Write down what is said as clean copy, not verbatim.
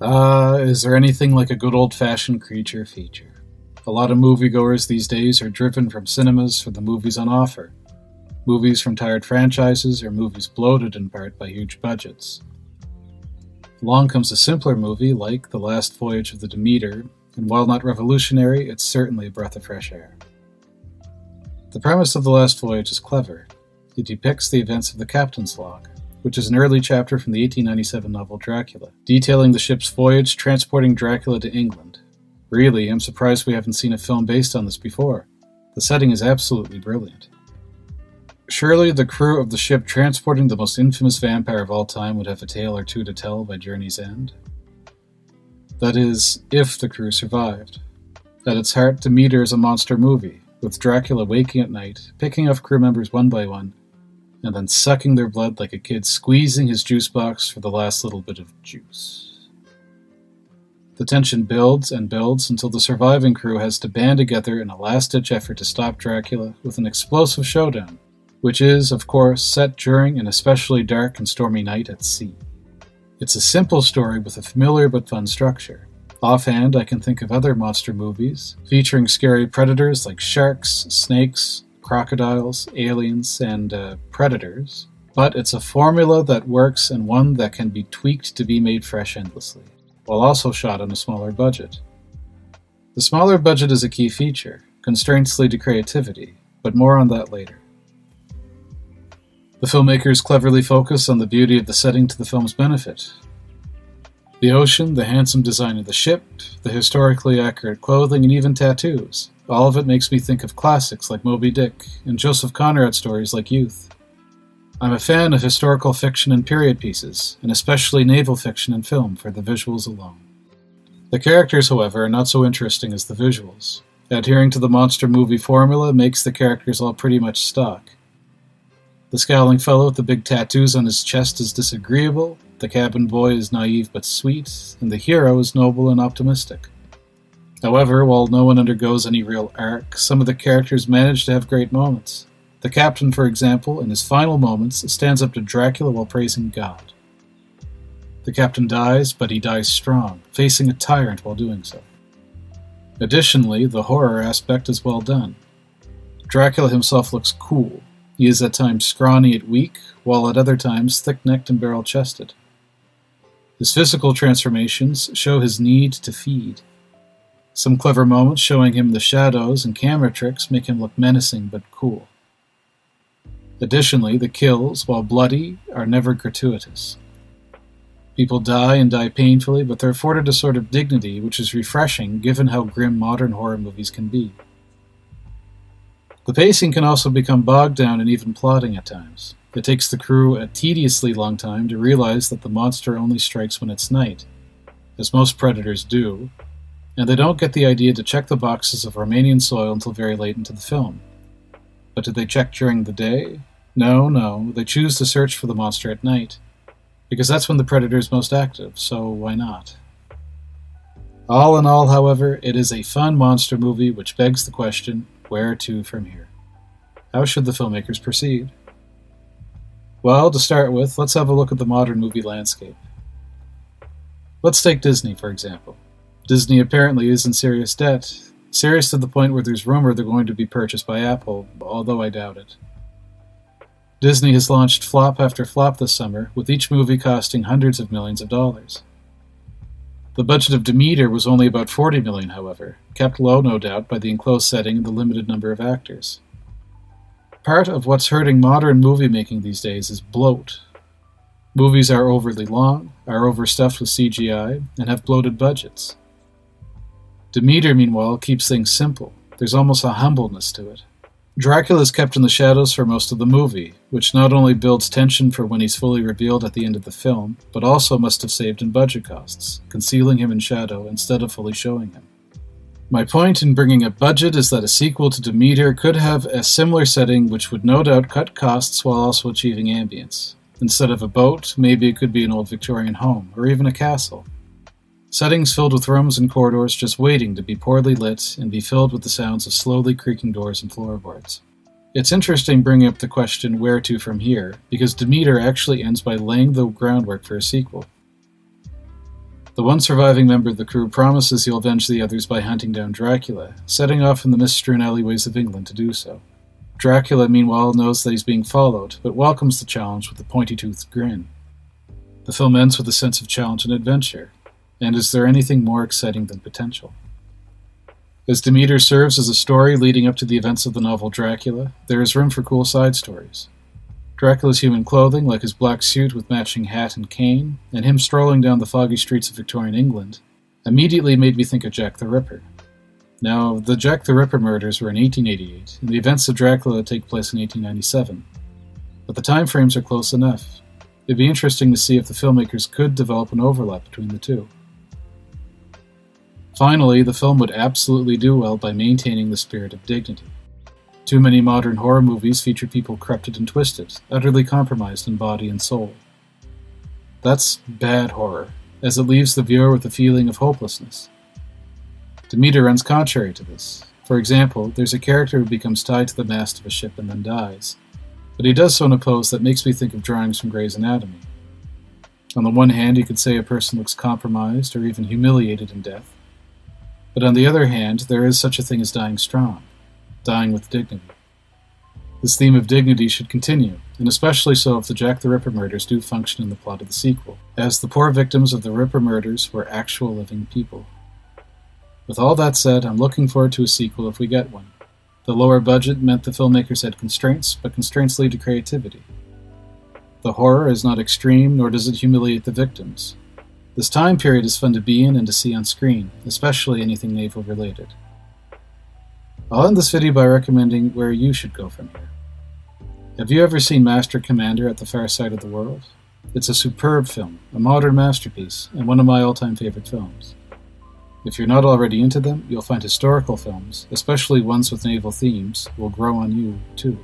Is there anything like a good old-fashioned creature feature? A lot of moviegoers these days are driven from cinemas for the movies on offer. Movies from tired franchises or movies bloated in part by huge budgets. Along comes a simpler movie like The Last Voyage of the Demeter, and while not revolutionary, it's certainly a breath of fresh air. The premise of The Last Voyage is clever. It depicts the events of the Captain's Log, which is an early chapter from the 1897 novel Dracula, detailing the ship's voyage transporting Dracula to England. Really, I'm surprised we haven't seen a film based on this before. The setting is absolutely brilliant. Surely the crew of the ship transporting the most infamous vampire of all time would have a tale or two to tell by journey's end. That is, if the crew survived. At its heart, Demeter is a monster movie, with Dracula waking at night, picking off crew members one by one, and then sucking their blood like a kid squeezing his juice box for the last little bit of juice. The tension builds and builds until the surviving crew has to band together in a last-ditch effort to stop Dracula with an explosive showdown, which is, of course, set during an especially dark and stormy night at sea. It's a simple story with a familiar but fun structure. Offhand, I can think of other monster movies featuring scary predators like sharks, snakes, crocodiles, aliens, and predators, but it's a formula that works and one that can be tweaked to be made fresh endlessly, while also shot on a smaller budget. The smaller budget is a key feature. Constraints lead to creativity, but more on that later. The filmmakers cleverly focus on the beauty of the setting to the film's benefit. The ocean, the handsome design of the ship, the historically accurate clothing, and even tattoos. All of it makes me think of classics like Moby Dick and Joseph Conrad stories like Youth. I'm a fan of historical fiction and period pieces, and especially naval fiction and film for the visuals alone. The characters, however, are not so interesting as the visuals. Adhering to the monster movie formula makes the characters all pretty much stock. The scowling fellow with the big tattoos on his chest is disagreeable, the cabin boy is naive but sweet, and the hero is noble and optimistic. However, while no one undergoes any real arc, some of the characters manage to have great moments. The captain, for example, in his final moments, stands up to Dracula while praising God. The captain dies, but he dies strong, facing a tyrant while doing so. Additionally, the horror aspect is well done. Dracula himself looks cool. He is at times scrawny yet weak, while at other times thick-necked and barrel-chested. His physical transformations show his need to feed. Some clever moments showing him the shadows and camera tricks make him look menacing but cool. Additionally, the kills, while bloody, are never gratuitous. People die and die painfully, but they're afforded a sort of dignity which is refreshing given how grim modern horror movies can be. The pacing can also become bogged down and even plotting at times. It takes the crew a tediously long time to realize that the monster only strikes when it's night, as most predators do, and they don't get the idea to check the boxes of Romanian soil until very late into the film. But did they check during the day? No, they choose to search for the monster at night, because that's when the predator is most active, so why not? All in all, however, it is a fun monster movie which begs the question, where to from here? How should the filmmakers proceed? Well, to start with, let's have a look at the modern movie landscape. Let's take Disney, for example. Disney apparently is in serious debt, serious to the point where there's rumor they're going to be purchased by Apple, although I doubt it. Disney has launched flop after flop this summer, with each movie costing hundreds of millions of dollars. The budget of Demeter was only about $40 million, however, kept low, no doubt, by the enclosed setting and the limited number of actors. Part of what's hurting modern movie-making these days is bloat. Movies are overly long, are overstuffed with CGI, and have bloated budgets. Demeter, meanwhile, keeps things simple. There's almost a humbleness to it. Dracula is kept in the shadows for most of the movie, which not only builds tension for when he's fully revealed at the end of the film, but also must have saved in budget costs, concealing him in shadow instead of fully showing him. My point in bringing up budget is that a sequel to Demeter could have a similar setting which would no doubt cut costs while also achieving ambience. Instead of a boat, maybe it could be an old Victorian home, or even a castle. Settings filled with rooms and corridors just waiting to be poorly lit and be filled with the sounds of slowly creaking doors and floorboards. It's interesting bringing up the question where to from here, because Demeter actually ends by laying the groundwork for a sequel. The one surviving member of the crew promises he'll avenge the others by hunting down Dracula, setting off in the mist-strewn alleyways of England to do so. Dracula, meanwhile, knows that he's being followed, but welcomes the challenge with a pointy-toothed grin. The film ends with a sense of challenge and adventure, and is there anything more exciting than potential? As Demeter serves as a story leading up to the events of the novel Dracula, there is room for cool side stories. Dracula's human clothing, like his black suit with matching hat and cane, and him strolling down the foggy streets of Victorian England, immediately made me think of Jack the Ripper. Now, the Jack the Ripper murders were in 1888, and the events of Dracula take place in 1897. But the time frames are close enough. It'd be interesting to see if the filmmakers could develop an overlap between the two. Finally, the film would absolutely do well by maintaining the spirit of dignity. Too many modern horror movies feature people corrupted and twisted, utterly compromised in body and soul. That's bad horror, as it leaves the viewer with a feeling of hopelessness. Demeter runs contrary to this. For example, there's a character who becomes tied to the mast of a ship and then dies, but he does so in a pose that makes me think of drawings from Grey's Anatomy. On the one hand, you could say a person looks compromised or even humiliated in death, but on the other hand, there is such a thing as dying strong. Dying with dignity. This theme of dignity should continue, and especially so if the Jack the Ripper murders do function in the plot of the sequel, as the poor victims of the Ripper murders were actual living people. With all that said, I'm looking forward to a sequel if we get one. The lower budget meant the filmmakers had constraints, but constraints lead to creativity. The horror is not extreme, nor does it humiliate the victims. This time period is fun to be in and to see on screen, especially anything naval related. I'll end this video by recommending where you should go from here. Have you ever seen Master Commander at the Far Side of the World? It's a superb film, a modern masterpiece, and one of my all-time favorite films. If you're not already into them, you'll find historical films, especially ones with naval themes, will grow on you, too.